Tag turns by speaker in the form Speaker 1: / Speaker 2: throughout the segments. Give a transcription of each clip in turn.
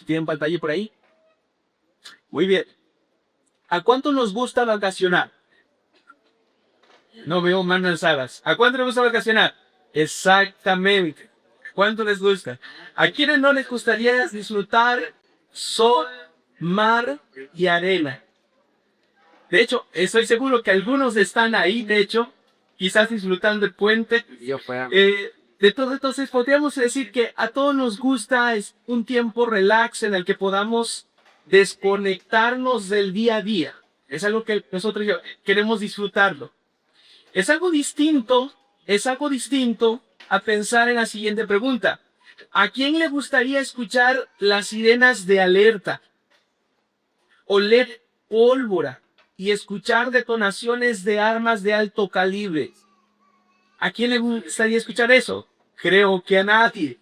Speaker 1: ¿Tienen pantalla por ahí? Muy bien. ¿A cuánto nos gusta vacacionar? No veo manos alzadas. ¿A cuánto les gusta vacacionar? Exactamente. ¿Cuánto les gusta? ¿A quiénes no les gustaría disfrutar sol, mar y arena? De hecho, estoy seguro que algunos están ahí, de hecho, quizás disfrutando el puente. De todo, entonces podríamos decir que a todos nos gusta es un tiempo relax en el que podamos desconectarnos del día a día. Es algo que nosotros queremos disfrutarlo. Es algo distinto a pensar en la siguiente pregunta. ¿A quién le gustaría escuchar las sirenas de alerta? Oler pólvora y escuchar detonaciones de armas de alto calibre. ¿A quién le gustaría escuchar eso? Creo que a nadie.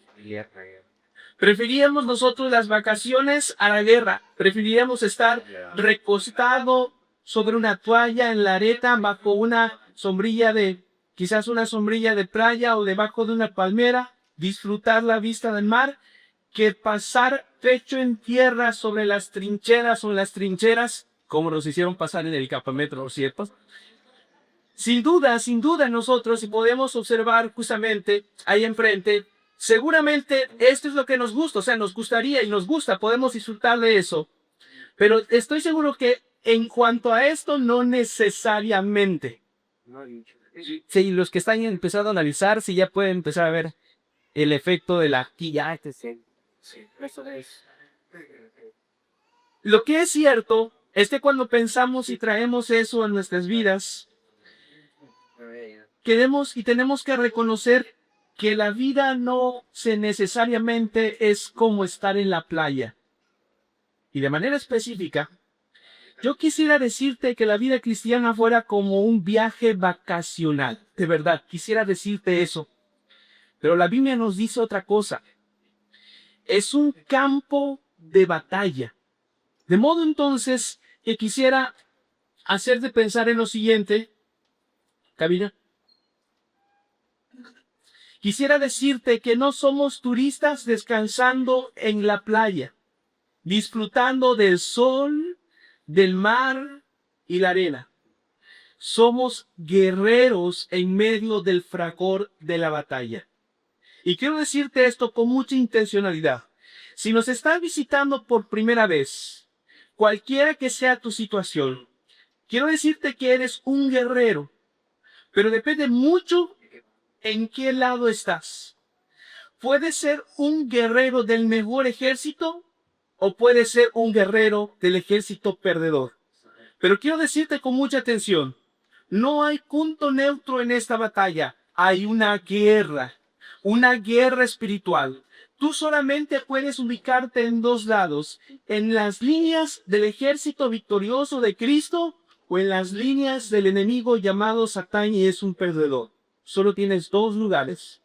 Speaker 1: Preferiríamos nosotros las vacaciones a la guerra. Preferiríamos estar recostado sobre una toalla en la arena bajo una sombrilla quizás una sombrilla de playa o debajo de una palmera, disfrutar la vista del mar, que pasar pecho en tierra sobre las trincheras, como nos hicieron pasar en el campamento, ¿cierto? Sin duda nosotros, si podemos observar justamente ahí enfrente, seguramente esto es lo que nos gusta, o sea, nos gustaría y nos gusta, podemos disfrutar de eso. Pero estoy seguro que en cuanto a esto, no necesariamente. Sí, los que están empezando a analizar, si ya pueden empezar a ver el efecto de la quilla. Lo que es cierto es que cuando pensamos y traemos eso a nuestras vidas, queremos y tenemos que reconocer que la vida no necesariamente es como estar en la playa. Y de manera específica, yo quisiera decirte que la vida cristiana fuera como un viaje vacacional. De verdad, quisiera decirte eso. Pero la Biblia nos dice otra cosa. Es un campo de batalla. De modo entonces que quisiera hacerte pensar en lo siguiente. Cabina. Quisiera decirte que no somos turistas descansando en la playa, disfrutando del sol, del mar y la arena. Somos guerreros en medio del fragor de la batalla. Y quiero decirte esto con mucha intencionalidad. Si nos estás visitando por primera vez, cualquiera que sea tu situación, quiero decirte que eres un guerrero, pero depende mucho en qué lado estás. Puedes ser un guerrero del mejor ejército o puedes ser un guerrero del ejército perdedor. Pero quiero decirte con mucha atención, no hay punto neutro en esta batalla, hay una guerra espiritual. Tú solamente puedes ubicarte en dos lados, en las líneas del ejército victorioso de Cristo o en las líneas del enemigo llamado Satán y es un perdedor. Solo tienes dos lugares.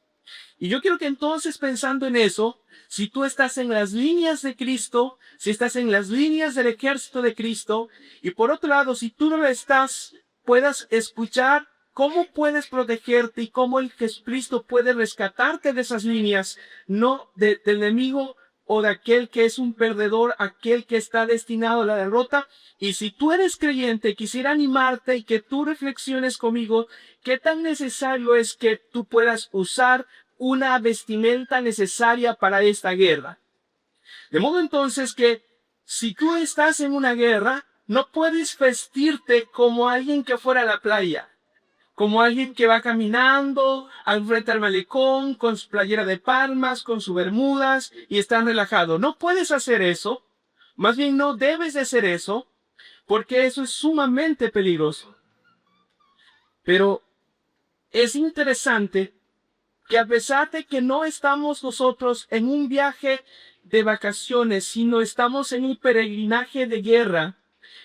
Speaker 1: Y yo quiero que entonces pensando en eso, si tú estás en las líneas de Cristo, si estás en las líneas del ejército de Cristo, y por otro lado, si tú no lo estás, puedas escuchar cómo puedes protegerte y cómo el Jesucristo puede rescatarte de esas líneas, no del enemigo o de aquel que es un perdedor, aquel que está destinado a la derrota. Y si tú eres creyente, quisiera animarte y que tú reflexiones conmigo qué tan necesario es que tú puedas usar una vestimenta necesaria para esta guerra. De modo entonces que si tú estás en una guerra, no puedes vestirte como alguien que fuera a la playa, como alguien que va caminando al frente al malecón con su playera de palmas, con sus bermudas y está relajado. No puedes hacer eso. Más bien no debes de hacer eso, porque eso es sumamente peligroso. Pero es interesante que a pesar de que no estamos nosotros en un viaje de vacaciones, sino estamos en un peregrinaje de guerra,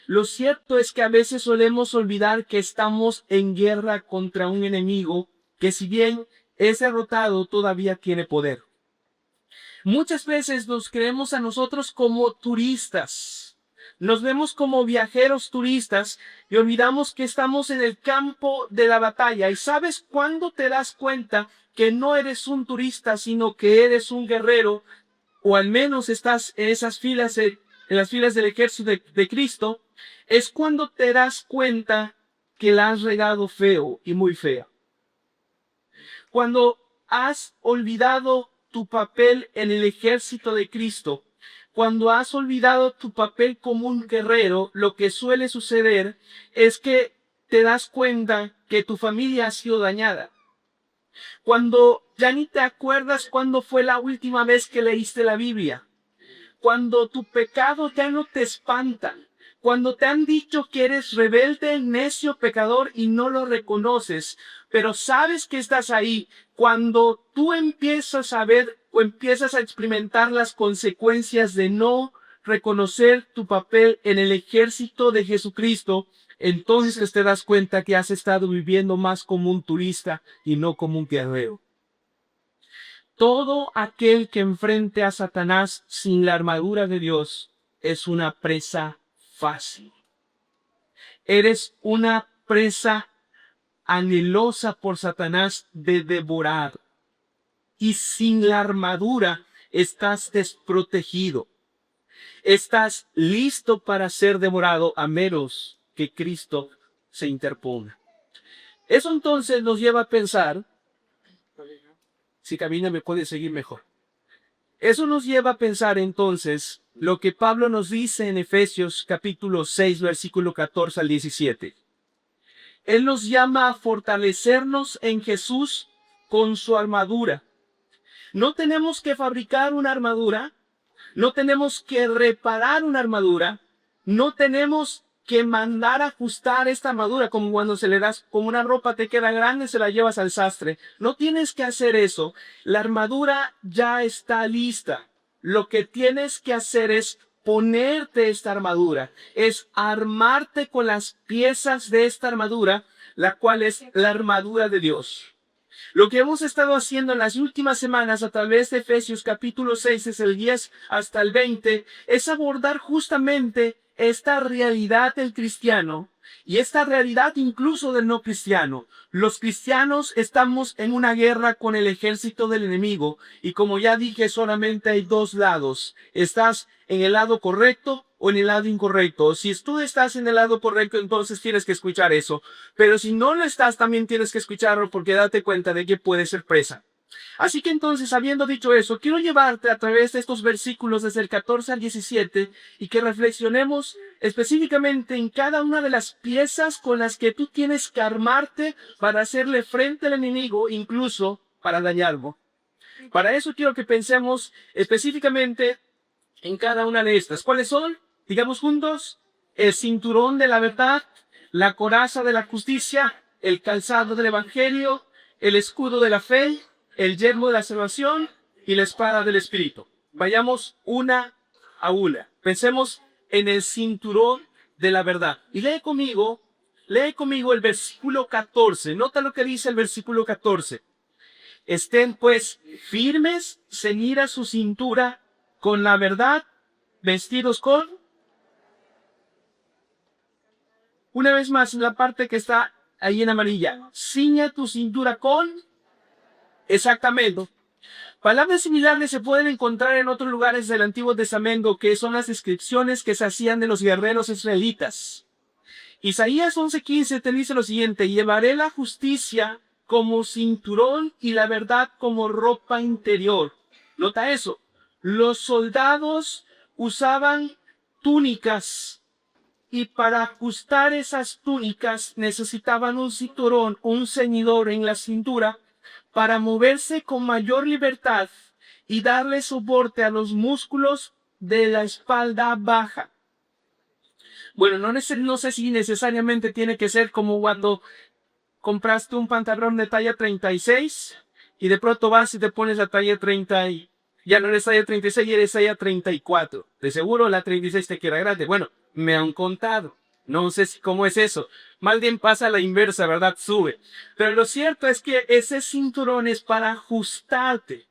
Speaker 1: lo cierto es que a veces solemos olvidar que estamos en guerra contra un enemigo que si bien es derrotado todavía tiene poder. Muchas veces nos creemos a nosotros como turistas. Nos vemos como viajeros turistas y olvidamos que estamos en el campo de la batalla. ¿Y sabes cuándo te das cuenta que no eres un turista, sino que eres un guerrero o al menos estás en esas filas, en las filas del ejército de Cristo, es cuando te das cuenta que la has regado feo y muy fea. Cuando has olvidado tu papel en el ejército de Cristo, cuando has olvidado tu papel como un guerrero, lo que suele suceder es que te das cuenta que tu familia ha sido dañada. Cuando ya ni te acuerdas cuándo fue la última vez que leíste la Biblia. Cuando tu pecado ya no te espanta. Cuando te han dicho que eres rebelde, necio, pecador y no lo reconoces, pero sabes que estás ahí. Cuando tú empiezas a ver o empiezas a experimentar las consecuencias de no reconocer tu papel en el ejército de Jesucristo, entonces te das cuenta que has estado viviendo más como un turista y no como un guerrero. Todo aquel que enfrente a Satanás sin la armadura de Dios es una presa fácil. Eres una presa anhelosa por Satanás de devorar. Y sin la armadura estás desprotegido. Estás listo para ser devorado a menos que Cristo se interponga. Eso entonces nos lleva a pensar, si camina me puede seguir mejor. Eso nos lleva a pensar entonces lo que Pablo nos dice en Efesios capítulo 6, versículo 14 al 17. Él nos llama a fortalecernos en Jesús con su armadura. No tenemos que fabricar una armadura, no tenemos que reparar una armadura, no tenemos que mandar a ajustar esta armadura como cuando se le das, como una ropa te queda grande, se la llevas al sastre. No tienes que hacer eso. La armadura ya está lista. Lo que tienes que hacer es ponerte esta armadura, es armarte con las piezas de esta armadura, la cual es la armadura de Dios. Lo que hemos estado haciendo en las últimas semanas a través de Efesios capítulo 6, es el 10 hasta el 20, es abordar justamente esta realidad del cristiano y esta realidad incluso del no cristiano. Los cristianos estamos en una guerra con el ejército del enemigo y como ya dije, solamente hay dos lados. Estás en el lado correcto o en el lado incorrecto. Si tú estás en el lado correcto, entonces tienes que escuchar eso. Pero si no lo estás, también tienes que escucharlo porque date cuenta de que puede ser presa. Así que entonces, habiendo dicho eso, quiero llevarte a través de estos versículos desde el 14 al 17 y que reflexionemos específicamente en cada una de las piezas con las que tú tienes que armarte para hacerle frente al enemigo, incluso para dañarlo. Para eso quiero que pensemos específicamente en cada una de estas. ¿Cuáles son? Digamos juntos: el cinturón de la verdad, la coraza de la justicia, el calzado del evangelio, el escudo de la fe, el yelmo de la salvación y la espada del Espíritu. Vayamos una a una. Pensemos en el cinturón de la verdad. Y lee conmigo el versículo 14. Nota lo que dice el versículo 14. Estén pues firmes, ceñida su cintura con la verdad, vestidos con... Una vez más, la parte que está ahí en amarilla. Ciña tu cintura con... Exactamente. Palabras similares se pueden encontrar en otros lugares del Antiguo Testamento, que son las descripciones que se hacían de los guerreros israelitas. Isaías 11:15 te dice lo siguiente: llevaré la justicia como cinturón y la verdad como ropa interior. Nota eso. Los soldados usaban túnicas y para ajustar esas túnicas necesitaban un cinturón, un ceñidor en la cintura para moverse con mayor libertad y darle soporte a los músculos de la espalda baja. Bueno, no sé si necesariamente tiene que ser como cuando compraste un pantalón de talla 36 y de pronto vas y te pones la talla 30 y ya no eres talla 36 y eres talla 34. De seguro la 36 te queda grande. Bueno, me han contado. No sé cómo es eso. Más bien pasa la inversa, ¿verdad? Sube. Pero lo cierto es que ese cinturón es para ajustarte.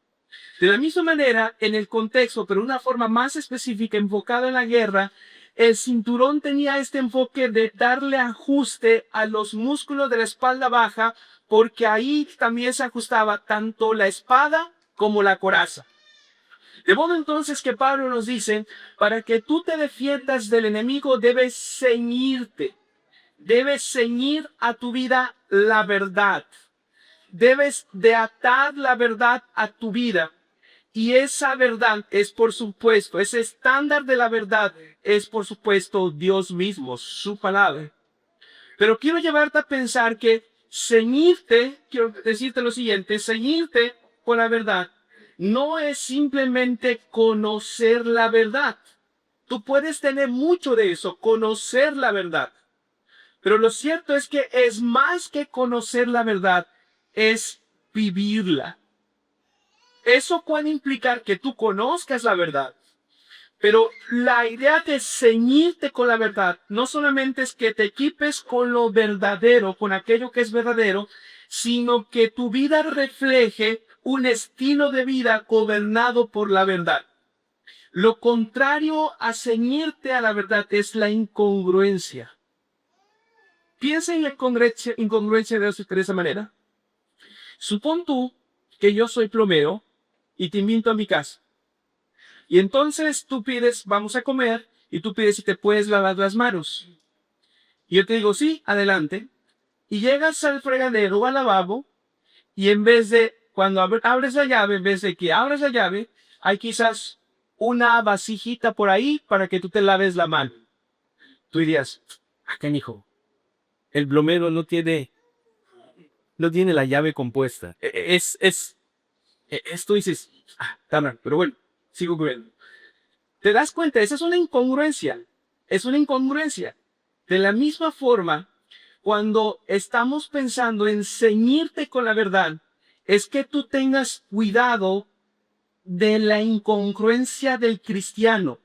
Speaker 1: De la misma manera, en el contexto, pero de una forma más específica, enfocada en la guerra, el cinturón tenía este enfoque de darle ajuste a los músculos de la espalda baja, porque ahí también se ajustaba tanto la espada como la coraza. De modo entonces que Pablo nos dice, para que tú te defiendas del enemigo debes ceñir a tu vida la verdad. Debes de atar la verdad a tu vida. Y esa verdad es, por supuesto, ese estándar de la verdad es, por supuesto, Dios mismo, su palabra. Pero quiero llevarte a pensar que ceñirte, quiero decirte lo siguiente, ceñirte con la verdad no es simplemente conocer la verdad. Tú puedes tener mucho de eso, conocer la verdad. Pero lo cierto es que es más que conocer la verdad, es vivirla. Eso puede implicar que tú conozcas la verdad. Pero la idea de ceñirte con la verdad no solamente es que te equipes con lo verdadero, con aquello que es verdadero, sino que tu vida refleje un estilo de vida gobernado por la verdad. Lo contrario a ceñirte a la verdad es la incongruencia. Piensa en la incongruencia de esa manera. Supón tú que yo soy plomero y te invito a mi casa. Y entonces tú pides, vamos a comer, y tú pides si te puedes lavar las manos. Y yo te digo, sí, adelante. Y llegas al fregadero o al lavabo, y en vez de, cuando abres la llave, en vez de que abres la llave, hay quizás una vasijita por ahí para que tú te laves la mano. Tú dirías, canijo, el plomero no tiene la llave compuesta. Esto dices, está mal, pero bueno, sigo comiendo. ¿Te das cuenta? Esa es una incongruencia. Es una incongruencia. De la misma forma, cuando estamos pensando en ceñirte con la verdad, es que tú tengas cuidado de la incongruencia del cristiano.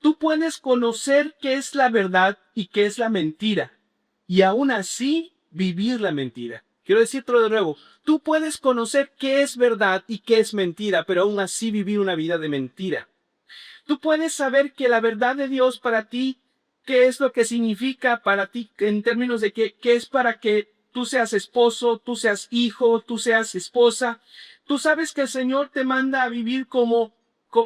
Speaker 1: Tú puedes conocer qué es la verdad y qué es la mentira, y aún así vivir la mentira. Quiero decírtelo de nuevo, tú puedes conocer qué es verdad y qué es mentira, pero aún así vivir una vida de mentira. Tú puedes saber que la verdad de Dios para ti, qué es lo que significa para ti en términos de qué es para que tú seas esposo, tú seas hijo, tú seas esposa. Tú sabes que el Señor te manda a vivir como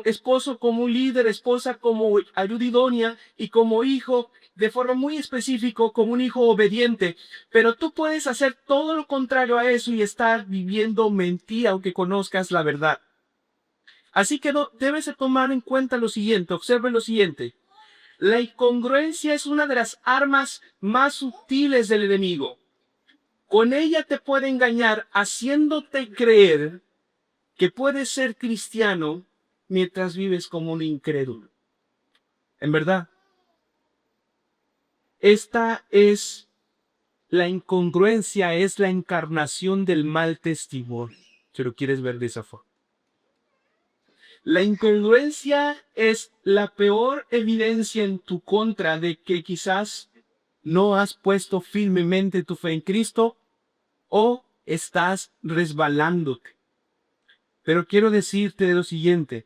Speaker 1: esposo, como un líder, esposa, como ayuda idónea y como hijo, de forma muy específica, como un hijo obediente. Pero tú puedes hacer todo lo contrario a eso y estar viviendo mentira aunque conozcas la verdad. Así que debes de tomar en cuenta lo siguiente, observe lo siguiente. La incongruencia es una de las armas más sutiles del enemigo. Con ella te puede engañar haciéndote creer que puedes ser cristiano mientras vives como un incrédulo. En verdad, esta es la incongruencia, es la encarnación del mal testimonio. Si lo quieres ver de esa forma. La incongruencia es la peor evidencia en tu contra de que quizás no has puesto firmemente tu fe en Cristo o estás resbalándote. Pero quiero decirte lo siguiente,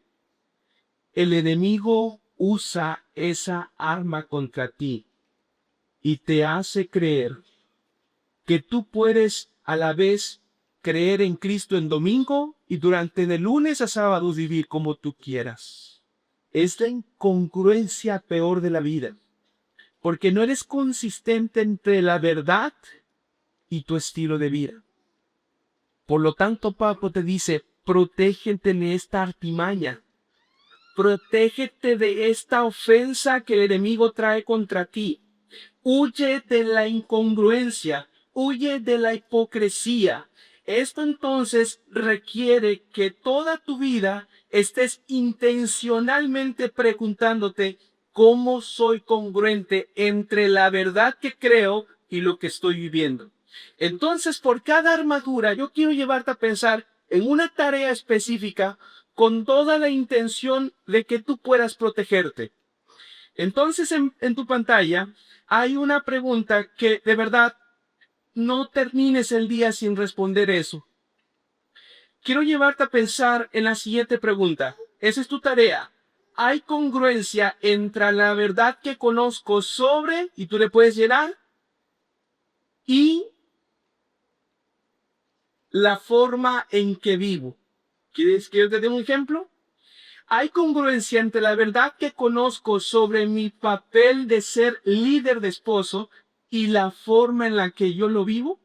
Speaker 1: el enemigo usa esa arma contra ti y te hace creer que tú puedes a la vez creer en Cristo en domingo y durante de lunes a sábado vivir como tú quieras. Es la incongruencia peor de la vida, porque no eres consistente entre la verdad y tu estilo de vida. Por lo tanto, Pablo te dice, protégete de esta artimaña, protégete de esta ofensa que el enemigo trae contra ti. Huye de la incongruencia, huye de la hipocresía. Esto entonces requiere que toda tu vida estés intencionalmente preguntándote cómo soy congruente entre la verdad que creo y lo que estoy viviendo. Entonces, por cada armadura, yo quiero llevarte a pensar en una tarea específica con toda la intención de que tú puedas protegerte. Entonces, en tu pantalla hay una pregunta que de verdad no termines el día sin responder eso. Quiero llevarte a pensar en la siguiente pregunta. Esa es tu tarea. ¿Hay congruencia entre la verdad que conozco sobre, y tú le puedes llenar, y la forma en que vivo? ¿Quieres que yo te dé un ejemplo? ¿Hay congruencia entre la verdad que conozco sobre mi papel de ser líder de esposo y la forma en la que yo lo vivo?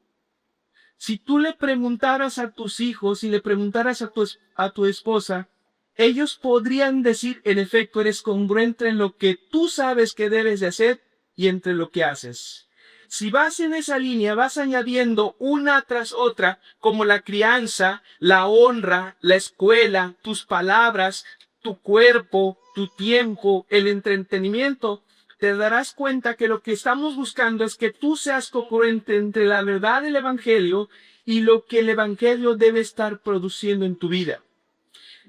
Speaker 1: Si tú le preguntaras a tus hijos y le preguntaras a tu esposa, ellos podrían decir, en efecto, eres congruente en lo que tú sabes que debes de hacer y entre lo que haces. Si vas en esa línea, vas añadiendo una tras otra, como la crianza, la honra, la escuela, tus palabras, tu cuerpo, tu tiempo, el entretenimiento, te darás cuenta que lo que estamos buscando es que tú seas congruente entre la verdad del Evangelio y lo que el Evangelio debe estar produciendo en tu vida.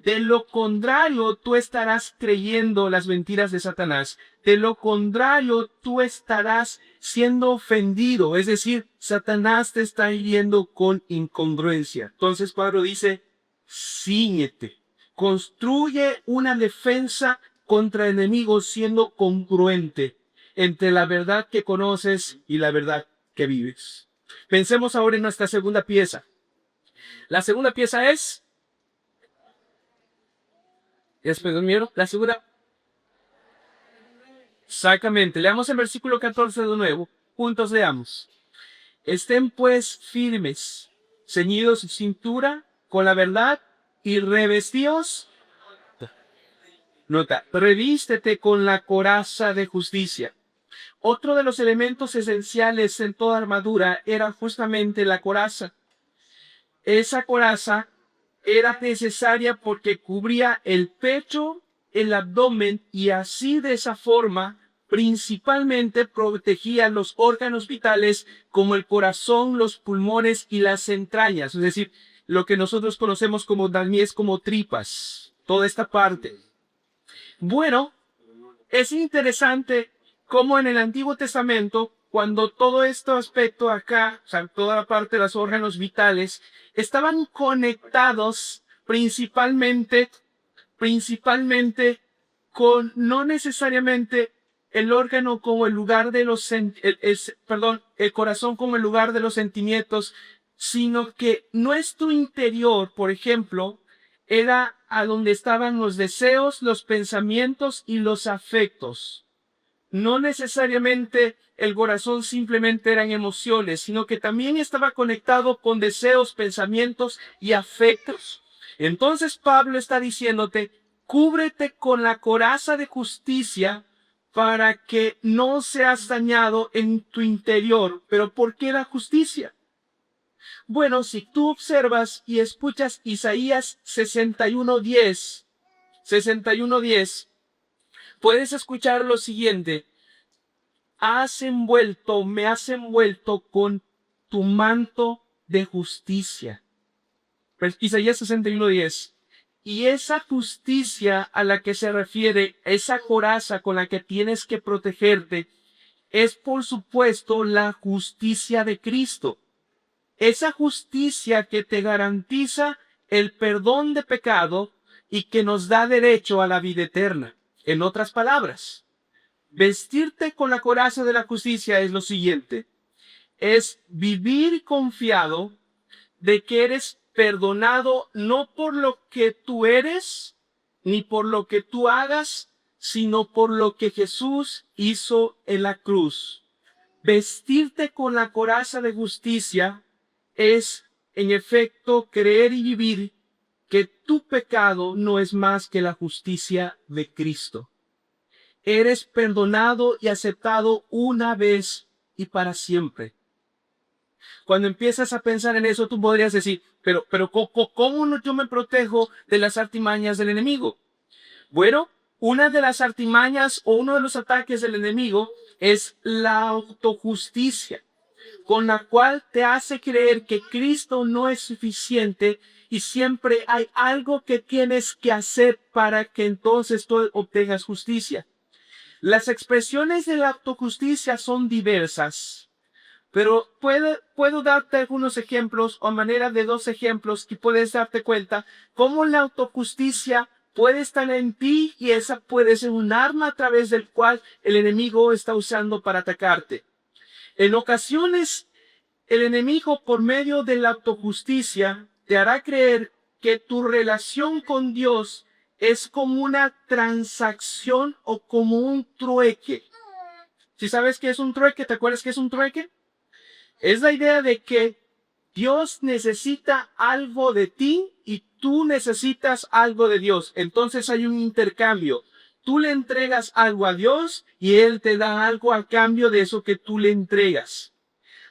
Speaker 1: De lo contrario, tú estarás creyendo las mentiras de Satanás. De lo contrario, tú estarás siendo ofendido. Es decir, Satanás te está hiriendo con incongruencia. Entonces Pablo dice, cíñete. Construye una defensa contra enemigos siendo congruente entre la verdad que conoces y la verdad que vives. Pensemos ahora en nuestra segunda pieza. La segunda pieza es... La segunda. Exactamente. Leamos el versículo 14 de nuevo. Juntos leamos. Estén pues firmes, ceñidos su cintura con la verdad y revestidos. Nota, revístete con la coraza de justicia. Otro de los elementos esenciales en toda armadura era justamente la coraza. Esa coraza era necesaria porque cubría el pecho, el abdomen y así de esa forma principalmente protegía los órganos vitales como el corazón, los pulmones y las entrañas, es decir, lo que nosotros conocemos como dalmies, como tripas, toda esta parte. Bueno, es interesante cómo en el Antiguo Testamento, cuando todo este aspecto acá, o sea, toda la parte de los órganos vitales, estaban conectados principalmente con no necesariamente el órgano como el lugar de los, el corazón como el lugar de los sentimientos, sino que nuestro interior, por ejemplo, era a donde estaban los deseos, los pensamientos y los afectos. No necesariamente el corazón simplemente eran emociones, sino que también estaba conectado con deseos, pensamientos y afectos. Entonces Pablo está diciéndote, cúbrete con la coraza de justicia para que no seas dañado en tu interior. ¿Pero por qué la justicia? Bueno, si tú observas y escuchas Isaías 61:10, puedes escuchar lo siguiente. Me has envuelto con tu manto de justicia. Isaías 61:10. Y esa justicia a la que se refiere, esa coraza con la que tienes que protegerte, es por supuesto la justicia de Cristo. Esa justicia que te garantiza el perdón de pecado y que nos da derecho a la vida eterna. En otras palabras, vestirte con la coraza de la justicia es lo siguiente. Es vivir confiado de que eres perdonado no por lo que tú eres, ni por lo que tú hagas, sino por lo que Jesús hizo en la cruz. Vestirte con la coraza de justicia es, en efecto, creer y vivir que tu pecado no es más que la justicia de Cristo. Eres perdonado y aceptado una vez y para siempre. Cuando empiezas a pensar en eso, tú podrías decir, pero ¿cómo yo me protejo de las artimañas del enemigo? Bueno, una de las artimañas o uno de los ataques del enemigo es la autojusticia, con la cual te hace creer que Cristo no es suficiente y siempre hay algo que tienes que hacer para que entonces tú obtengas justicia. Las expresiones de la autojusticia son diversas, pero puedo darte algunos ejemplos o a manera de dos ejemplos que puedes darte cuenta cómo la autojusticia puede estar en ti y esa puede ser un arma a través del cual el enemigo está usando para atacarte. En ocasiones, el enemigo por medio de la autojusticia te hará creer que tu relación con Dios es como una transacción o como un trueque. Si sabes qué es un trueque, ¿te acuerdas qué es un trueque? Es la idea de que Dios necesita algo de ti y tú necesitas algo de Dios. Entonces hay un intercambio. Tú le entregas algo a Dios y Él te da algo a cambio de eso que tú le entregas.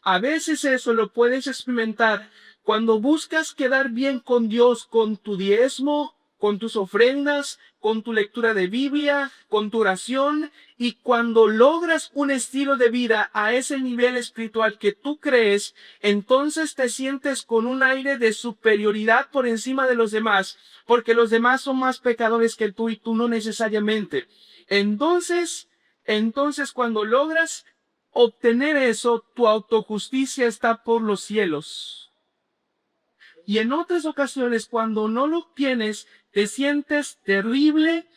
Speaker 1: A veces eso lo puedes experimentar cuando buscas quedar bien con Dios, con tu diezmo, con tus ofrendas, con tu lectura de Biblia, con tu oración, y cuando logras un estilo de vida a ese nivel espiritual que tú crees, entonces te sientes con un aire de superioridad por encima de los demás, porque los demás son más pecadores que tú y tú no necesariamente. Entonces cuando logras obtener eso, tu autojusticia está por los cielos. Y en otras ocasiones, cuando no lo obtienes, te sientes terrible,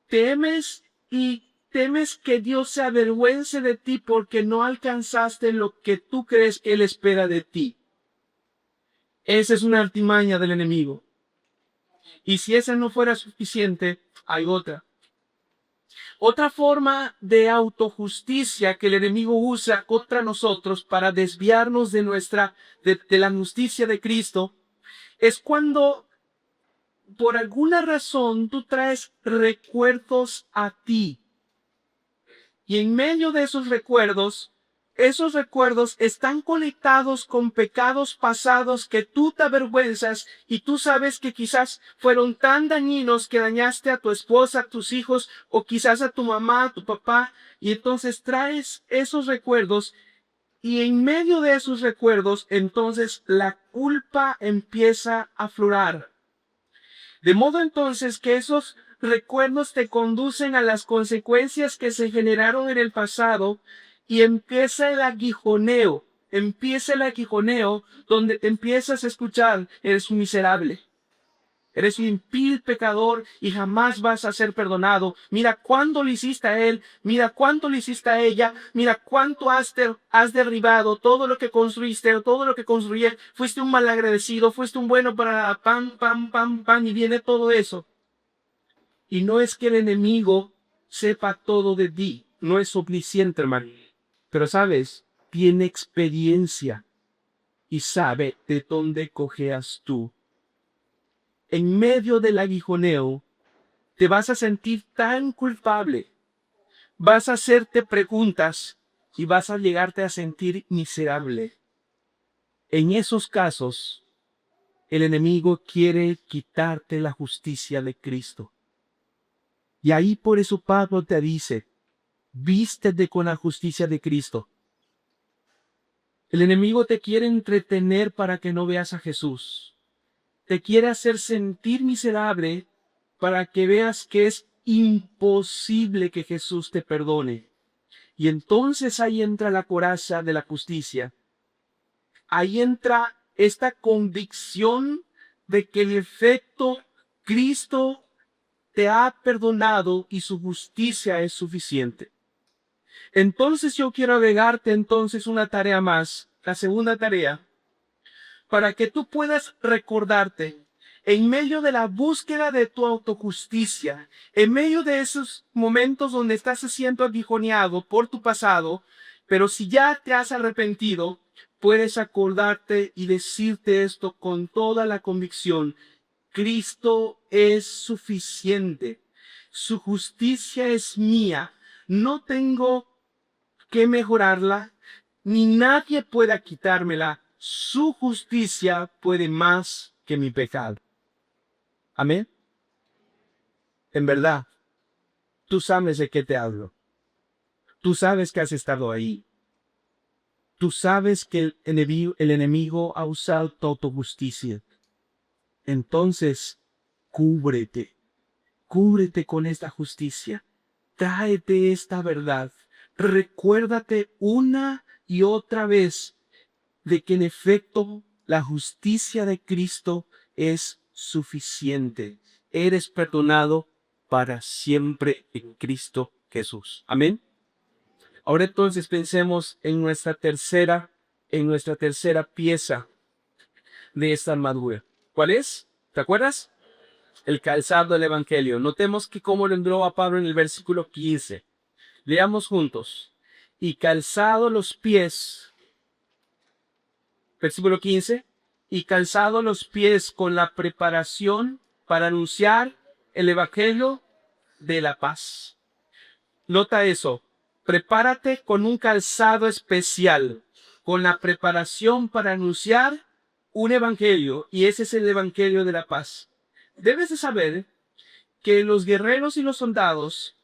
Speaker 1: temes que Dios se avergüence de ti porque no alcanzaste lo que tú crees que Él espera de ti. Esa es una artimaña del enemigo. Y si esa no fuera suficiente, hay otra. Otra forma de autojusticia que el enemigo usa contra nosotros para desviarnos de de la justicia de Cristo es cuando por alguna razón tú traes recuerdos a ti. Y en medio de esos recuerdos están conectados con pecados pasados que tú te avergüenzas y tú sabes que quizás fueron tan dañinos que dañaste a tu esposa, a tus hijos o quizás a tu mamá, a tu papá. Y entonces traes esos recuerdos y en medio de esos recuerdos entonces la culpa empieza a aflorar. De modo entonces que esos recuerdos te conducen a las consecuencias que se generaron en el pasado y empieza el aguijoneo donde te empiezas a escuchar, eres un miserable, eres un vil pecador y jamás vas a ser perdonado. Mira cuánto le hiciste a él, mira cuánto le hiciste a ella, mira cuánto has derribado todo lo que construiste o todo lo que construí. Fuiste un malagradecido, fuiste un bueno para pan, pan, pan, pan y viene todo eso. Y no es que el enemigo sepa todo de ti, no es omnisciente, hermano. Pero sabes, tiene experiencia y sabe de dónde cojeas tú. En medio del aguijoneo, te vas a sentir tan culpable, vas a hacerte preguntas y vas a llegarte a sentir miserable. En esos casos, el enemigo quiere quitarte la justicia de Cristo. Y ahí por eso Pablo te dice, vístete con la justicia de Cristo. El enemigo te quiere entretener para que no veas a Jesús. Te quiere hacer sentir miserable para que veas que es imposible que Jesús te perdone. Y entonces ahí entra la coraza de la justicia. Ahí entra esta convicción de que en efecto Cristo te ha perdonado y su justicia es suficiente. Entonces yo quiero agregarte entonces una tarea más, la segunda tarea, para que tú puedas recordarte en medio de la búsqueda de tu autojusticia, en medio de esos momentos donde estás siendo aguijoneado por tu pasado, pero si ya te has arrepentido, puedes acordarte y decirte esto con toda la convicción. Cristo es suficiente. Su justicia es mía. No tengo que mejorarla, ni nadie pueda quitármela. Su justicia puede más que mi pecado. Amén. En verdad, tú sabes de qué te hablo. Tú sabes que has estado ahí. Tú sabes que el enemigo ha usado tu autojusticia. Entonces, cúbrete. Cúbrete con esta justicia. Tráete esta verdad. Recuérdate una y otra vez de que en efecto la justicia de Cristo es suficiente. Eres perdonado para siempre en Cristo Jesús. Amén. Ahora entonces pensemos en nuestra tercera pieza de esta armadura. ¿Cuál es? ¿Te acuerdas? el calzado del Evangelio. Notemos que cómo lo engloba Pablo en el versículo 15. Leamos juntos. Y calzado los pies, versículo 15, y calzado los pies con la preparación para anunciar el Evangelio de la paz. Nota eso. Prepárate con un calzado especial, con la preparación para anunciar un evangelio, y ese es el evangelio de la paz. Debes de saber que los guerreros y los soldados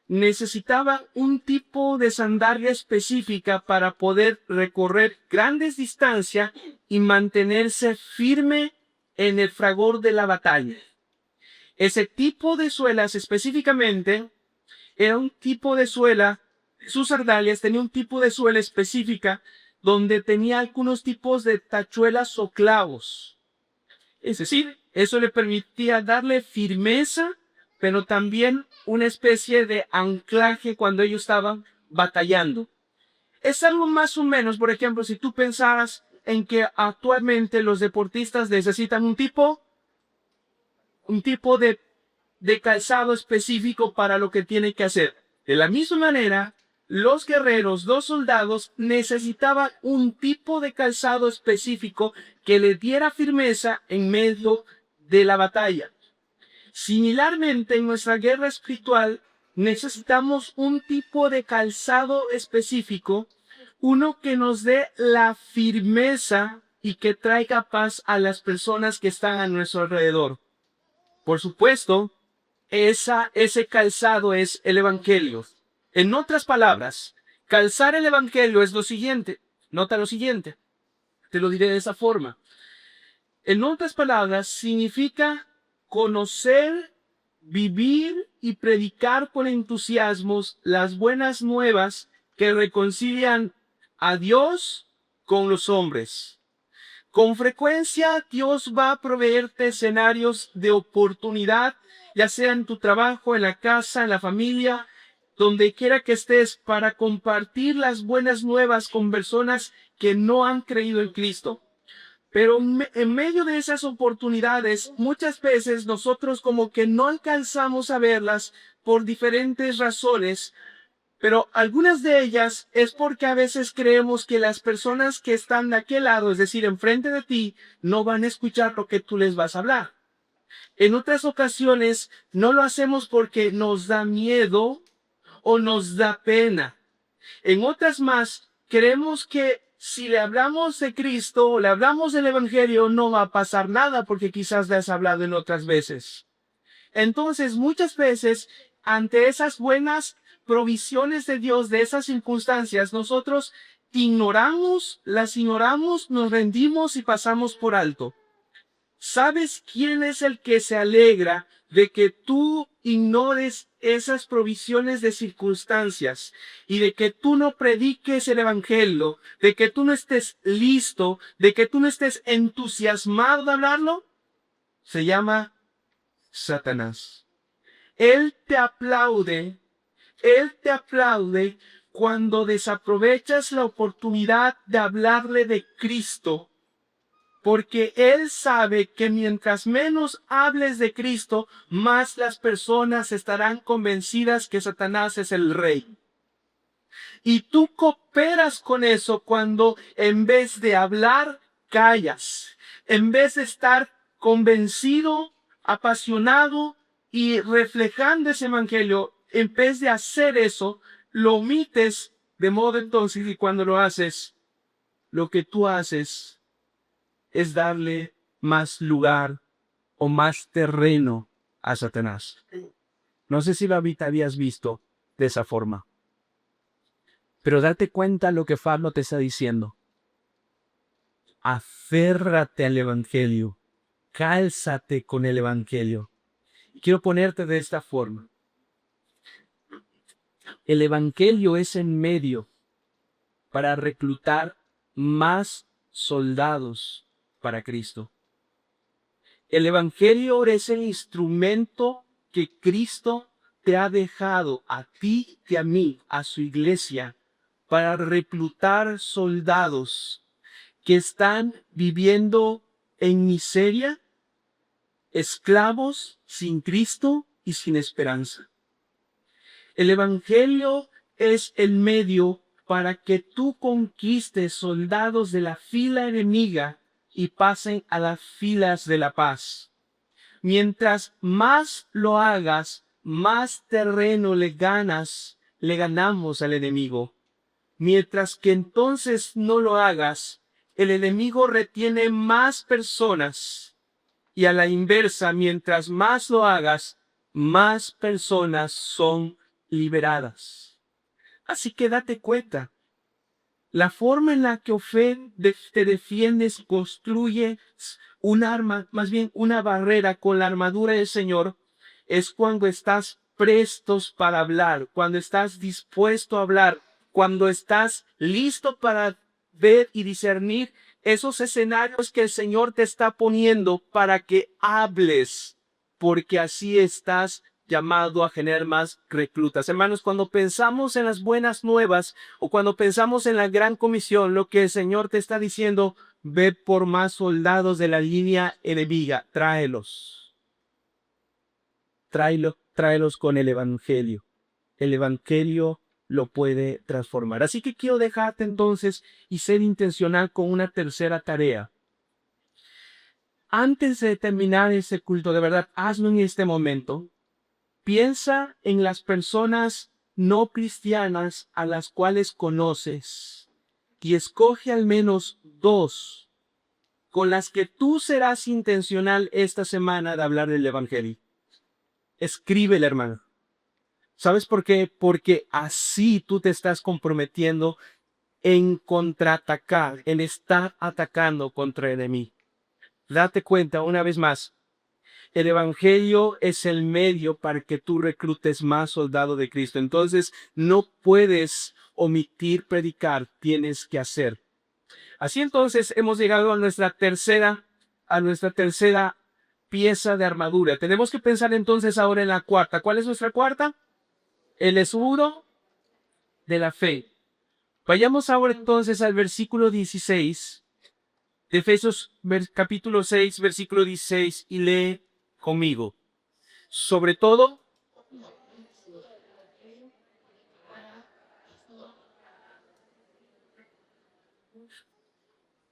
Speaker 1: necesitaban un tipo de sandalia específica para poder recorrer grandes distancias y mantenerse firme en el fragor de la batalla. Ese tipo de suelas específicamente era un tipo de suela, sus sandalias tenían un tipo de suela específica donde tenía algunos tipos de tachuelas o clavos. Es decir, eso le permitía darle firmeza, pero también una especie de anclaje cuando ellos estaban batallando. Es algo más o menos, por ejemplo, si tú pensaras en que actualmente los deportistas necesitan un tipo de calzado específico para lo que tienen que hacer. De la misma manera, los guerreros, los soldados, necesitaban un tipo de calzado específico que le diera firmeza en medio de la batalla. Similarmente, en nuestra guerra espiritual, necesitamos un tipo de calzado específico, uno que nos dé la firmeza y que traiga paz a las personas que están a nuestro alrededor. Por supuesto, ese calzado es el Evangelio. En otras palabras, calzar el Evangelio es lo siguiente. Nota lo siguiente. Te lo diré de esa forma. En otras palabras, significa conocer, vivir y predicar con entusiasmo las buenas nuevas que reconcilian a Dios con los hombres. Con frecuencia Dios va a proveerte escenarios de oportunidad, ya sea en tu trabajo, en la casa, en la familia, donde quiera que estés, para compartir las buenas nuevas con personas que no han creído en Cristo. Pero en medio de esas oportunidades, muchas veces nosotros como que no alcanzamos a verlas por diferentes razones. Pero algunas de ellas es porque a veces creemos que las personas que están de aquel lado, es decir, enfrente de ti, no van a escuchar lo que tú les vas a hablar. En otras ocasiones no lo hacemos porque nos da miedo o nos da pena. En otras más, creemos que si le hablamos de Cristo o le hablamos del Evangelio, no va a pasar nada porque quizás le has hablado en otras veces. Entonces, muchas veces, ante esas buenas provisiones de Dios, de esas circunstancias, nosotros las ignoramos, nos rendimos y pasamos por alto. ¿Sabes quién es el que se alegra de que tú ignores esas provisiones de circunstancias y de que tú no prediques el evangelio, de que tú no estés listo, de que tú no estés entusiasmado de hablarlo? Se llama Satanás. Él te aplaude cuando desaprovechas la oportunidad de hablarle de Cristo, porque Él sabe que mientras menos hables de Cristo, más las personas estarán convencidas que Satanás es el rey. Y tú cooperas con eso cuando en vez de hablar, callas. En vez de estar convencido, apasionado y reflejando ese evangelio, en vez de hacer eso, lo omites, de modo entonces que cuando lo haces, lo que tú haces es darle más lugar o más terreno a Satanás. No sé si lo habías visto de esa forma. Pero date cuenta lo que Pablo te está diciendo. Aférrate al Evangelio. Cálzate con el Evangelio. Quiero ponerte de esta forma. El Evangelio es en medio para reclutar más soldados para Cristo. El Evangelio es el instrumento que Cristo te ha dejado a ti y a mí, a su iglesia, para reclutar soldados que están viviendo en miseria, esclavos sin Cristo y sin esperanza. El Evangelio es el medio para que tú conquistes soldados de la fila enemiga y pasen a las filas de la paz. Mientras más lo hagas, más terreno le ganamos al enemigo. Mientras que entonces no lo hagas, el enemigo retiene más personas. Y a la inversa, mientras más lo hagas, más personas son liberadas. Así que date cuenta, la forma en la que te defiendes, construye un arma, más bien una barrera con la armadura del Señor, es cuando estás prestos para hablar, cuando estás dispuesto a hablar, cuando estás listo para ver y discernir esos escenarios que el Señor te está poniendo para que hables, porque así estás llamado a generar más reclutas. Hermanos, cuando pensamos en las buenas nuevas o cuando pensamos en la gran comisión, lo que el Señor te está diciendo, ve por más soldados de la línea enemiga, tráelos. Tráelos con el Evangelio. El Evangelio lo puede transformar. Así que quiero dejarte entonces y ser intencional con una tercera tarea. Antes de terminar ese culto, de verdad, hazlo en este momento. Piensa en las personas no cristianas a las cuales conoces y escoge al menos 2 con las que tú serás intencional esta semana de hablar del Evangelio. Escríbele, hermano. ¿Sabes por qué? Porque así tú te estás comprometiendo en contraatacar, en estar atacando contra el enemigo. Date cuenta una vez más. El Evangelio es el medio para que tú reclutes más soldados de Cristo. Entonces, no puedes omitir predicar, tienes que hacer. Así entonces hemos llegado a nuestra tercera pieza de armadura. Tenemos que pensar entonces ahora en la cuarta. ¿Cuál es nuestra cuarta? El escudo de la fe. Vayamos ahora entonces al versículo 16 de Efesios capítulo 6, versículo 16 y lee conmigo. Sobre todo,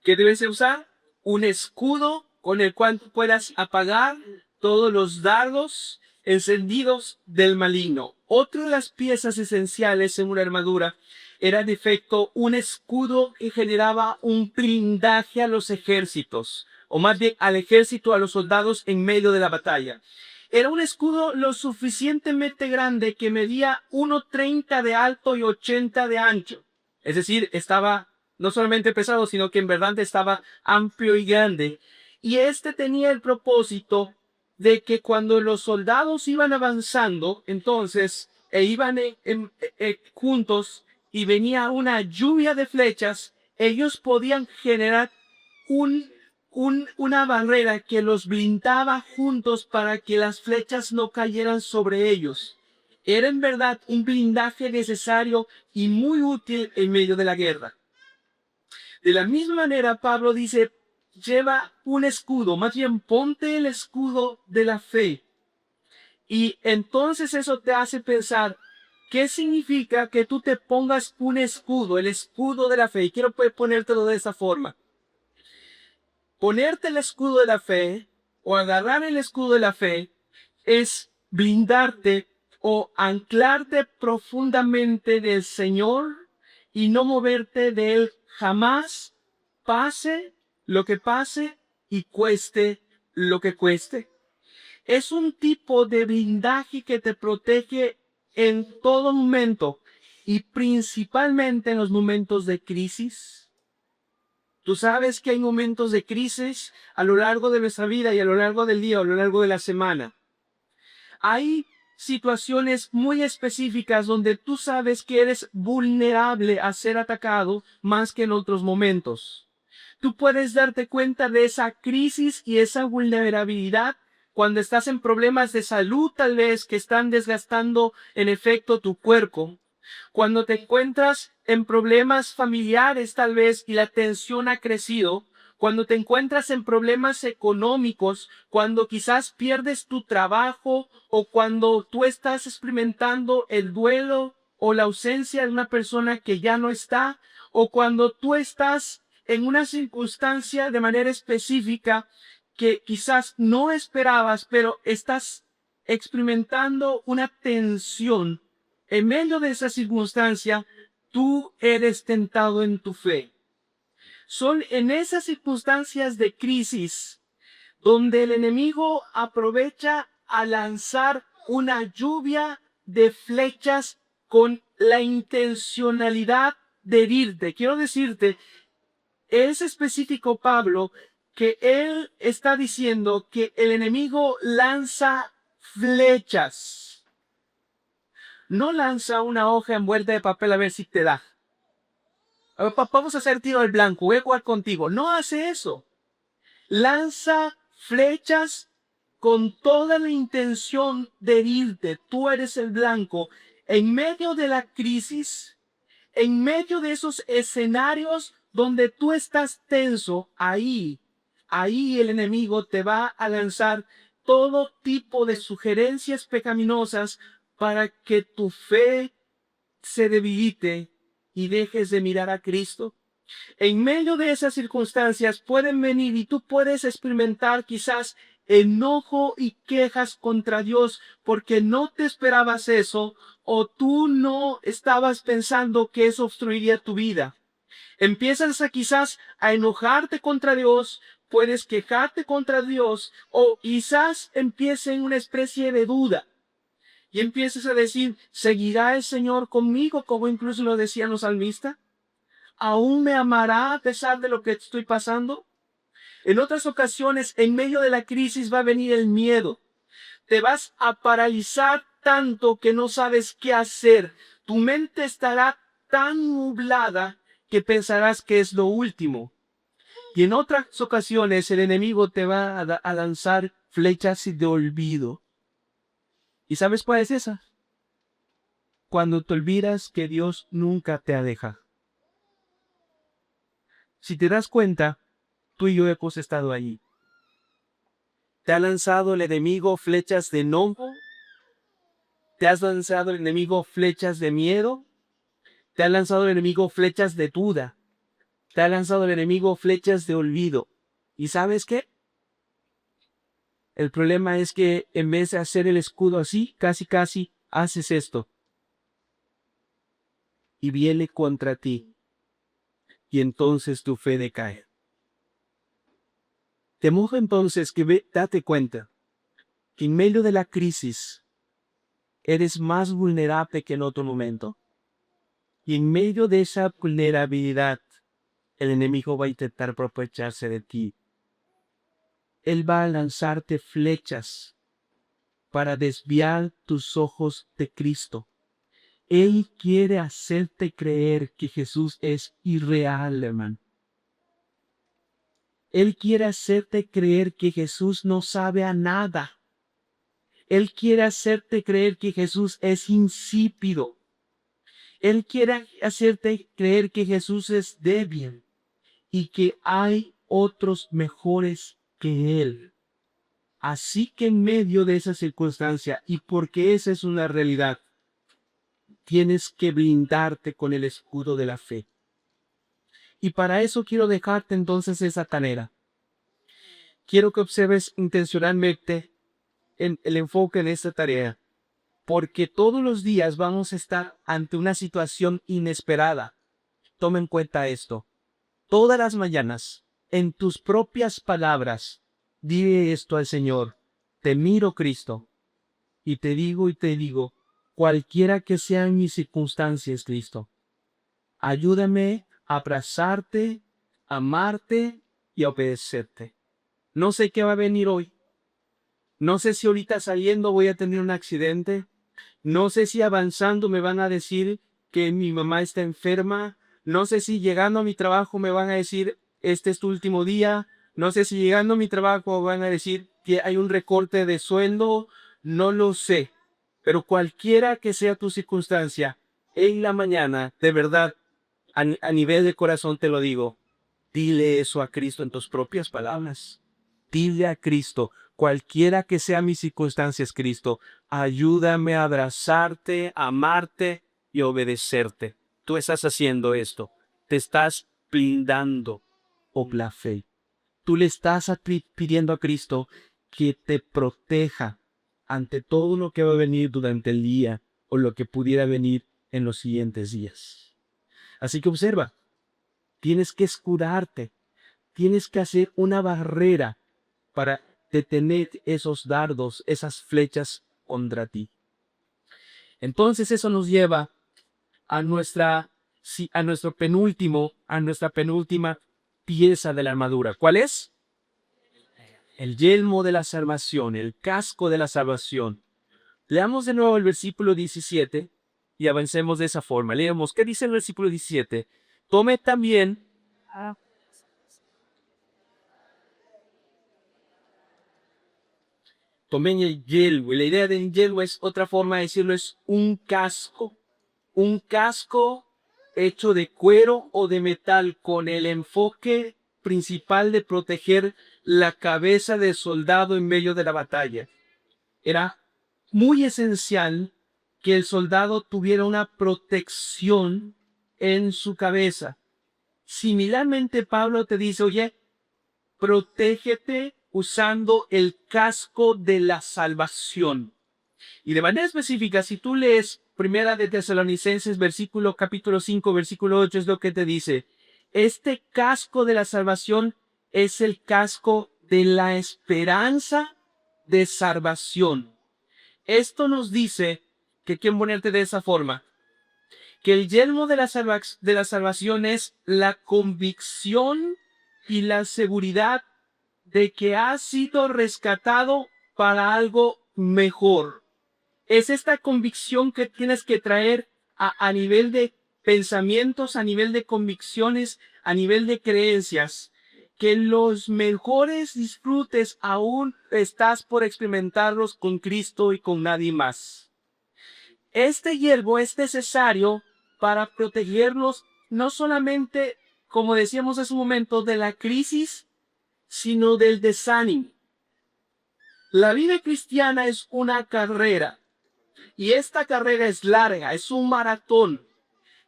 Speaker 1: ¿qué debes de usar? Un escudo con el cual tú puedas apagar todos los dardos encendidos del maligno. Otra de las piezas esenciales en una armadura era en efecto un escudo que generaba un blindaje a los ejércitos, o más bien al ejército, a los soldados en medio de la batalla. Era un escudo lo suficientemente grande que medía 1,30 de alto y 80 de ancho. Es decir, estaba no solamente pesado, sino que en verdad estaba amplio y grande. Y este tenía el propósito de que cuando los soldados iban avanzando, entonces, iban juntos y venía una lluvia de flechas, ellos podían generar una barrera que los blindaba juntos para que las flechas no cayeran sobre ellos. Era en verdad un blindaje necesario y muy útil en medio de la guerra. De la misma manera, Pablo dice, lleva un escudo, más bien ponte el escudo de la fe. Y entonces eso te hace pensar, ¿qué significa que tú te pongas un escudo, el escudo de la fe? Y quiero ponértelo de esta forma. Ponerte el escudo de la fe o agarrar el escudo de la fe es blindarte o anclarte profundamente del Señor y no moverte de Él jamás, pase lo que pase y cueste lo que cueste. Es un tipo de blindaje que te protege en todo momento y principalmente en los momentos de crisis. Tú sabes que hay momentos de crisis a lo largo de nuestra vida y a lo largo del día, a lo largo de la semana. Hay situaciones muy específicas donde tú sabes que eres vulnerable a ser atacado más que en otros momentos. Tú puedes darte cuenta de esa crisis y esa vulnerabilidad cuando estás en problemas de salud tal vez que están desgastando en efecto tu cuerpo. Cuando te encuentras en problemas familiares tal vez y la tensión ha crecido, cuando te encuentras en problemas económicos, cuando quizás pierdes tu trabajo o cuando tú estás experimentando el duelo o la ausencia de una persona que ya no está, o cuando tú estás en una circunstancia de manera específica que quizás no esperabas, pero estás experimentando una tensión. En medio de esa circunstancia, tú eres tentado en tu fe. Son en esas circunstancias de crisis donde el enemigo aprovecha a lanzar una lluvia de flechas con la intencionalidad de herirte. Quiero decirte, es específico Pablo que él está diciendo que el enemigo lanza flechas. No lanza una hoja envuelta de papel a ver si te da. Vamos a hacer tiro al blanco, voy a jugar contigo. No hace eso. Lanza flechas con toda la intención de herirte. Tú eres el blanco. En medio de la crisis, en medio de esos escenarios donde tú estás tenso, ahí el enemigo te va a lanzar todo tipo de sugerencias pecaminosas para que tu fe se debilite y dejes de mirar a Cristo. En medio de esas circunstancias pueden venir y tú puedes experimentar quizás enojo y quejas contra Dios porque no te esperabas eso o tú no estabas pensando que eso obstruiría tu vida. Empiezas quizás a enojarte contra Dios, puedes quejarte contra Dios o quizás empiece una especie de duda. Y empiezas a decir, ¿seguirá el Señor conmigo? Como incluso lo decían los salmistas. ¿Aún me amará a pesar de lo que estoy pasando? En otras ocasiones, en medio de la crisis va a venir el miedo. Te vas a paralizar tanto que no sabes qué hacer. Tu mente estará tan nublada que pensarás que es lo último. Y en otras ocasiones el enemigo te va a lanzar flechas de olvido. ¿Y sabes cuál es esa? Cuando te olvidas que Dios nunca te ha dejado. Si te das cuenta, tú y yo hemos estado allí. ¿Te ha lanzado el enemigo flechas de enojo? ¿Te has lanzado el enemigo flechas de miedo? ¿Te ha lanzado el enemigo flechas de duda? ¿Te ha lanzado el enemigo flechas de olvido? ¿Y sabes qué? El problema es que en vez de hacer el escudo así, casi haces esto. Y viene contra ti. Y entonces tu fe decae. Te mojo entonces que date cuenta que en medio de la crisis eres más vulnerable que en otro momento. Y en medio de esa vulnerabilidad, el enemigo va a intentar aprovecharse de ti. Él va a lanzarte flechas para desviar tus ojos de Cristo. Él quiere hacerte creer que Jesús es irreal, hermano. Él quiere hacerte creer que Jesús no sabe a nada. Él quiere hacerte creer que Jesús es insípido. Él quiere hacerte creer que Jesús es débil y que hay otros mejores que Él. Así que en medio de esa circunstancia, y porque esa es una realidad, tienes que blindarte con el escudo de la fe. Y para eso quiero dejarte entonces esa tarea. Quiero que observes intencionalmente el enfoque en esta tarea, porque todos los días vamos a estar ante una situación inesperada. Toma en cuenta esto. Todas las mañanas, en tus propias palabras, dile esto al Señor. Te miro, Cristo, y te digo, cualquiera que sean mis circunstancias, Cristo, ayúdame a abrazarte, amarte y a obedecerte. No sé qué va a venir hoy. No sé si ahorita saliendo voy a tener un accidente. No sé si avanzando me van a decir que mi mamá está enferma. No sé si llegando a mi trabajo me van a decir, este es tu último día. No sé si llegando a mi trabajo van a decir que hay un recorte de sueldo. No lo sé. Pero cualquiera que sea tu circunstancia, en la mañana, de verdad, a nivel de corazón te lo digo, Dile eso a Cristo en tus propias palabras. Dile a Cristo, cualquiera que sean mis circunstancias, Cristo, ayúdame a abrazarte, amarte y obedecerte. Tú estás haciendo esto. Te estás blindando por la fe. Tú le estás pidiendo a Cristo que te proteja ante todo lo que va a venir durante el día o lo que pudiera venir en los siguientes días. Así que observa, tienes que escudarte, tienes que hacer una barrera para detener esos dardos, esas flechas contra ti. Entonces eso nos lleva a nuestra penúltima pieza de la armadura. ¿Cuál es? El yelmo de la salvación, el casco de la salvación. Leamos de nuevo el versículo 17 y avancemos de esa forma. Leemos, ¿qué dice el versículo 17? Tome también tomen el yelmo. Y la idea del yelmo es otra forma de decirlo, es un casco. Un casco hecho de cuero o de metal con el enfoque principal de proteger la cabeza del soldado en medio de la batalla. Era muy esencial que el soldado tuviera una protección en su cabeza. Similarmente, Pablo te dice, oye, protégete usando el casco de la salvación. Y de manera específica, si tú lees Primera de Tesalonicenses, capítulo 5, versículo 8, es lo que te dice. Este casco de la salvación es el casco de la esperanza de salvación. Esto nos dice que hay que ponerte de esa forma, que el yelmo de la salvación es la convicción y la seguridad de que has sido rescatado para algo mejor. Es esta convicción que tienes que traer a nivel de pensamientos, a nivel de convicciones, a nivel de creencias, que los mejores disfrutes aún estás por experimentarlos con Cristo y con nadie más. Este yelmo es necesario para protegernos no solamente, como decíamos hace un momento, de la crisis, sino del desánimo. La vida cristiana es una carrera. Y esta carrera es larga, es un maratón.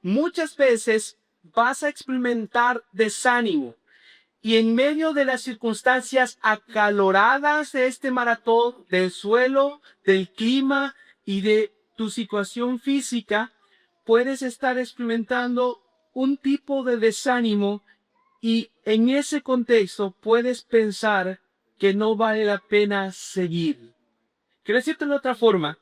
Speaker 1: Muchas veces vas a experimentar desánimo. Y en medio de las circunstancias acaloradas de este maratón, del suelo, del clima y de tu situación física, puedes estar experimentando un tipo de desánimo y en ese contexto puedes pensar que no vale la pena seguir. Quiero decirte de otra forma.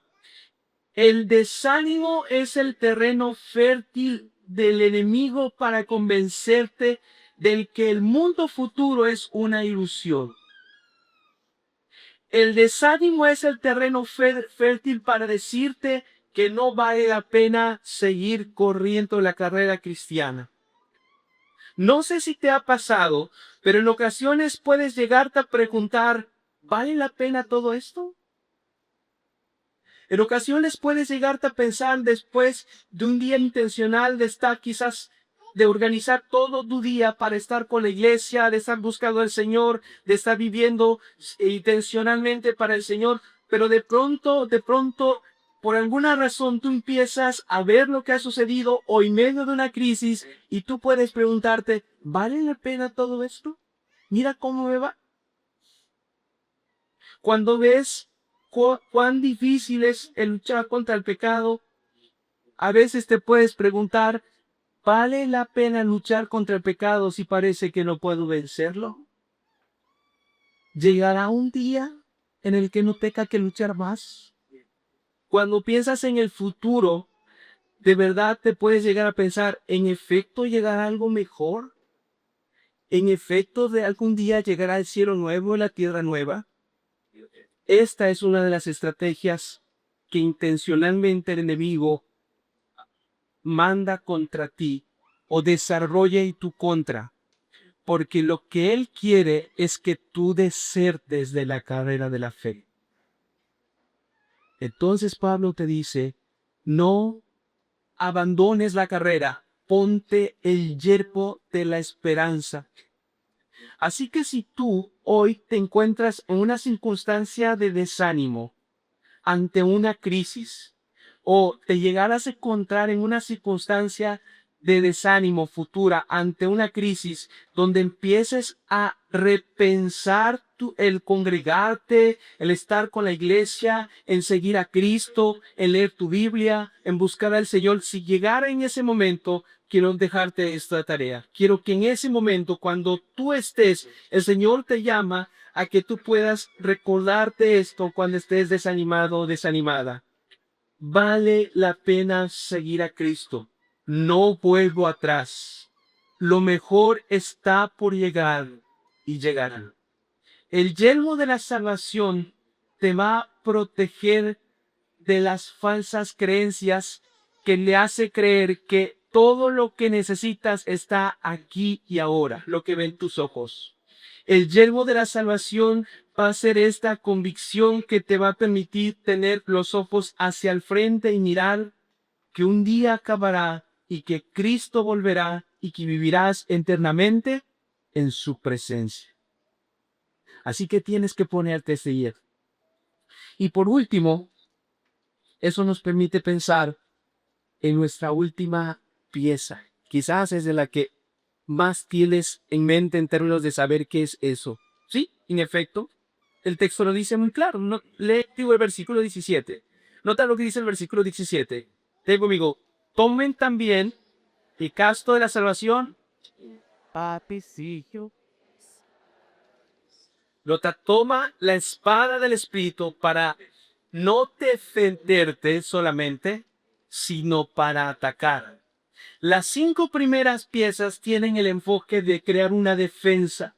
Speaker 1: El desánimo es el terreno fértil del enemigo para convencerte de que el mundo futuro es una ilusión. El desánimo es el terreno fértil para decirte que no vale la pena seguir corriendo la carrera cristiana. No sé si te ha pasado, pero en ocasiones puedes llegarte a preguntar, ¿vale la pena todo esto? En ocasiones puedes llegarte a pensar después de un día intencional de estar quizás, de organizar todo tu día para estar con la iglesia, de estar buscando al Señor, de estar viviendo intencionalmente para el Señor, pero de pronto, por alguna razón tú empiezas a ver lo que ha sucedido o en medio de una crisis y tú puedes preguntarte, ¿vale la pena todo esto? Mira cómo me va. Cuando ves cuán difícil es el luchar contra el pecado, a veces te puedes preguntar, ¿vale la pena luchar contra el pecado si parece que no puedo vencerlo? ¿Llegará un día en el que no tenga que luchar más? Cuando piensas en el futuro, ¿de verdad te puedes llegar a pensar, en efecto llegará algo mejor? ¿En efecto de algún día llegará el cielo nuevo y la tierra nueva? Esta es una de las estrategias que intencionalmente el enemigo manda contra ti o desarrolla en tu contra, porque lo que él quiere es que tú desertes de la carrera de la fe. Entonces Pablo te dice, no abandones la carrera, ponte el yelmo de la esperanza, Así que si tú hoy te encuentras en una circunstancia de desánimo, ante una crisis, o te llegaras a encontrar en una circunstancia de desánimo futura ante una crisis donde empieces a repensar el congregarte, el estar con la iglesia, en seguir a Cristo, en leer tu Biblia, en buscar al Señor. Si llegara en ese momento, quiero dejarte esta tarea. Quiero que en ese momento, cuando tú estés, el Señor te llama a que tú puedas recordarte esto cuando estés desanimado o desanimada. Vale la pena seguir a Cristo. No vuelvo atrás. Lo mejor está por llegar y llegará. El yelmo de la salvación te va a proteger de las falsas creencias que le hace creer que todo lo que necesitas está aquí y ahora, lo que ven tus ojos. El yelmo de la salvación va a ser esta convicción que te va a permitir tener los ojos hacia el frente y mirar que un día acabará y que Cristo volverá y que vivirás eternamente en su presencia. Así que tienes que ponerte ese hierro. Y por último, eso nos permite pensar en nuestra última pieza. Quizás es de la que más tienes en mente en términos de saber qué es eso. Sí, en efecto, el texto lo dice muy claro. No, lee el versículo 17. Nota lo que dice el versículo 17. Lee conmigo. Tomen también el casco de la salvación.
Speaker 2: Papicillo.
Speaker 1: Toma la espada del Espíritu para no defenderte solamente, sino para atacar. Las 5 primeras piezas tienen el enfoque de crear una defensa.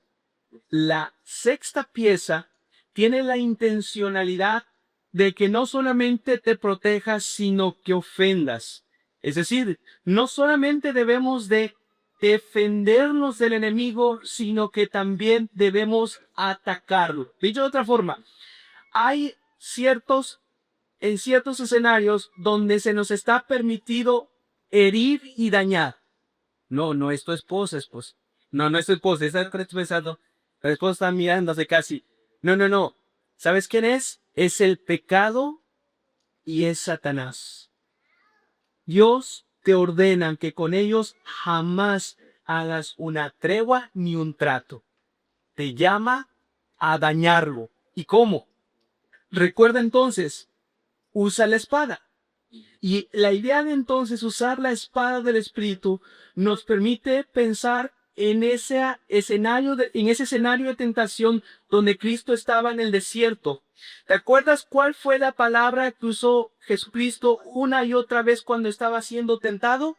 Speaker 1: La sexta pieza tiene la intencionalidad de que no solamente te protejas, sino que ofendas. Es decir, no solamente debemos de defendernos del enemigo, sino que también debemos atacarlo. Dicho de otra forma, hay en ciertos escenarios donde se nos está permitido herir y dañar. No es tu esposa. No es tu esposa. Está pensando, la esposa está mirándose casi. No. ¿Sabes quién es? Es el pecado y es Satanás. Dios te ordena que con ellos jamás hagas una tregua ni un trato. Te llama a dañarlo. ¿Y cómo? Recuerda entonces, usa la espada. Y la idea de entonces usar la espada del Espíritu nos permite pensar en ese escenario de tentación donde Cristo estaba en el desierto. ¿Te acuerdas cuál fue la palabra que usó Jesucristo una y otra vez cuando estaba siendo tentado?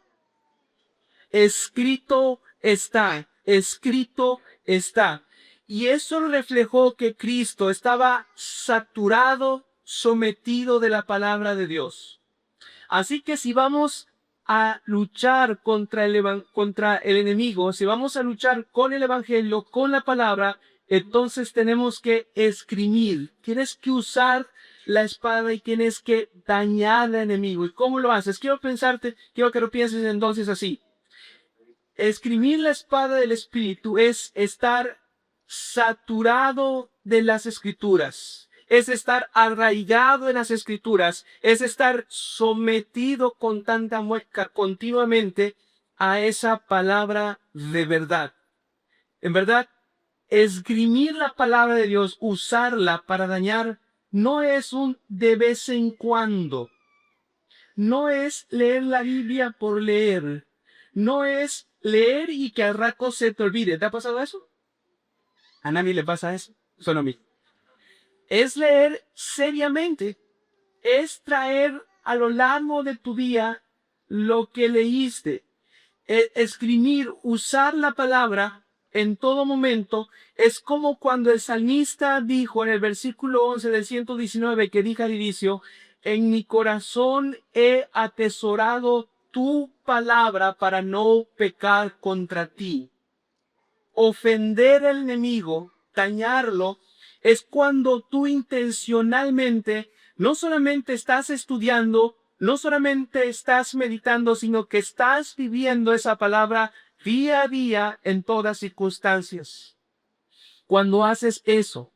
Speaker 1: Escrito está, escrito está. Y eso reflejó que Cristo estaba saturado, sometido de la palabra de Dios. Así que si vamos a luchar contra el enemigo, si vamos a luchar con el evangelio, con la palabra, entonces tenemos que esgrimir. Tienes que usar la espada y tienes que dañar al enemigo. ¿Y cómo lo haces? Quiero que lo pienses entonces así. Esgrimir la espada del Espíritu es estar saturado de las Escrituras. Es estar arraigado en las Escrituras, es estar sometido con tanta mueca continuamente a esa palabra de verdad. En verdad, esgrimir la palabra de Dios, usarla para dañar, no es un de vez en cuando. No es leer la Biblia por leer. No es leer y que al rato se te olvide. ¿Te ha pasado eso? A nadie le pasa eso, solo a mí. Es leer seriamente, es traer a lo largo de tu día lo que leíste, escribir, usar la palabra en todo momento. Es como cuando el salmista dijo en el versículo 11 del 119 que dijo al inicio, en mi corazón he atesorado tu palabra para no pecar contra ti. Ofender al enemigo, dañarlo, es cuando tú intencionalmente no solamente estás estudiando, no solamente estás meditando, sino que estás viviendo esa palabra día a día en todas circunstancias. Cuando haces eso,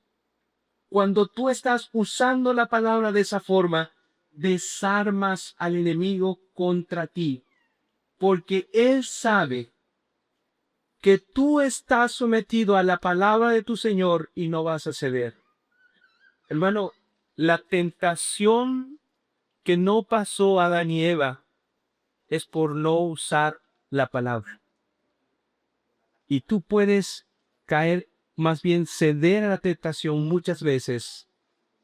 Speaker 1: cuando tú estás usando la palabra de esa forma, desarmas al enemigo contra ti, porque él sabe que tú estás sometido a la palabra de tu Señor y no vas a ceder. Hermano, la tentación que no pasó a Adán y Eva es por no usar la palabra. Y tú puedes caer, más bien ceder a la tentación muchas veces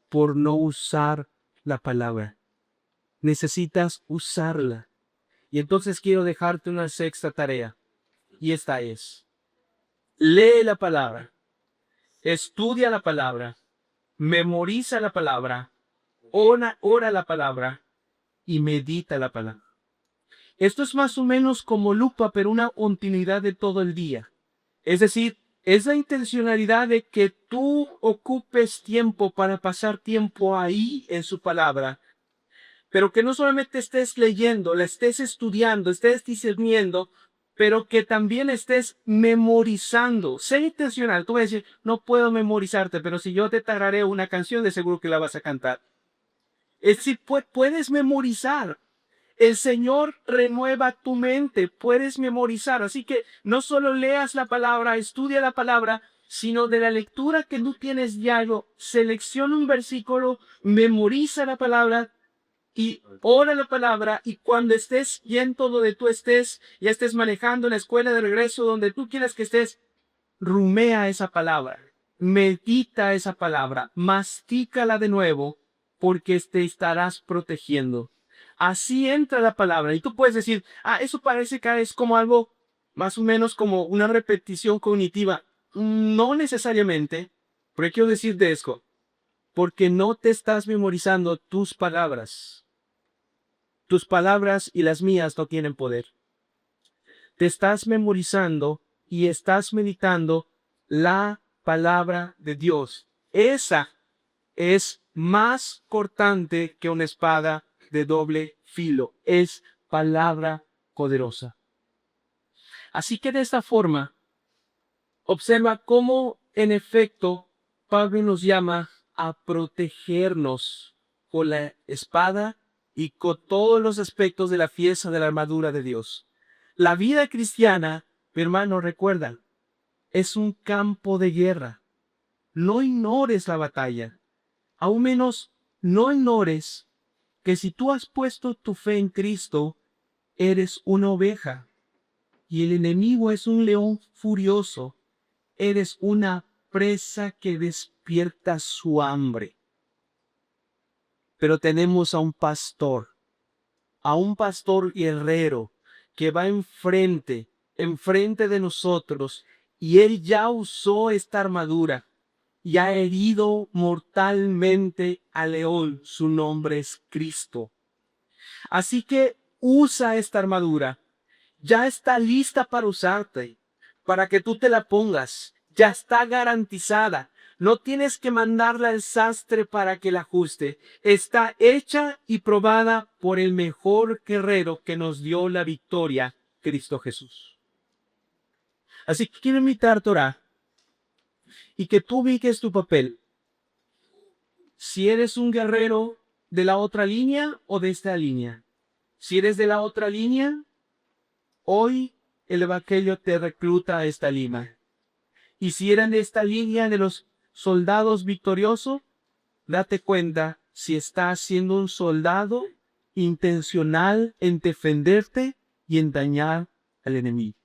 Speaker 1: por no usar la palabra. Necesitas usarla. Y entonces quiero dejarte una sexta tarea. Y esta es: lee la palabra, estudia la palabra, memoriza la palabra, ora la palabra y medita la palabra. Esto es más o menos como lupa, pero una continuidad de todo el día. Es decir, es la intencionalidad de que tú ocupes tiempo para pasar tiempo ahí en su palabra, pero que no solamente estés leyendo, la estés estudiando, estés discerniendo, pero que también estés memorizando. Sé intencional. Tú vas a decir, no puedo memorizarte, pero si yo te tarareo una canción, de seguro que la vas a cantar. Es decir, puedes memorizar. El Señor renueva tu mente, puedes memorizar. Así que no solo leas la palabra, estudia la palabra, sino de la lectura que tú tienes diario, selecciona un versículo, memoriza la palabra y ora la palabra. Y cuando estés yendo donde tú estés, ya estés manejando en la escuela de regreso, donde tú quieras que estés, rumea esa palabra, medita esa palabra, mastícala de nuevo, porque te estarás protegiendo. Así entra la palabra. Y tú puedes decir, eso parece que es como algo más o menos como una repetición cognitiva. No necesariamente, pero quiero decir de esto, porque no te estás memorizando tus palabras. Tus palabras y las mías no tienen poder. Te estás memorizando y estás meditando la palabra de Dios. Esa es más cortante que una espada de doble filo. Es palabra poderosa. Así que de esta forma, observa cómo en efecto Pablo nos llama a protegernos con la espada y con todos los aspectos de la pieza de la armadura de Dios. La vida cristiana, mi hermano, recuerda, es un campo de guerra. No ignores la batalla. Aún menos, no ignores que si tú has puesto tu fe en Cristo, eres una oveja y el enemigo es un león furioso. Eres una presa que despierta su hambre. Pero tenemos a un pastor guerrero que va enfrente de nosotros, y él ya usó esta armadura y ha herido mortalmente al león. Su nombre es Cristo. Así que usa esta armadura. Ya está lista para usarte, para que tú te la pongas. Ya está garantizada. No tienes que mandarla al sastre para que la ajuste. Está hecha y probada por el mejor guerrero que nos dio la victoria, Cristo Jesús. Así que quiero invitarte a orar y que tú ubiques tu papel. Si eres un guerrero de la otra línea o de esta línea. Si eres de la otra línea, hoy el Evangelio te recluta a esta línea. Y si eran de esta línea de los soldados victoriosos, date cuenta si estás siendo un soldado intencional en defenderte y en dañar al enemigo.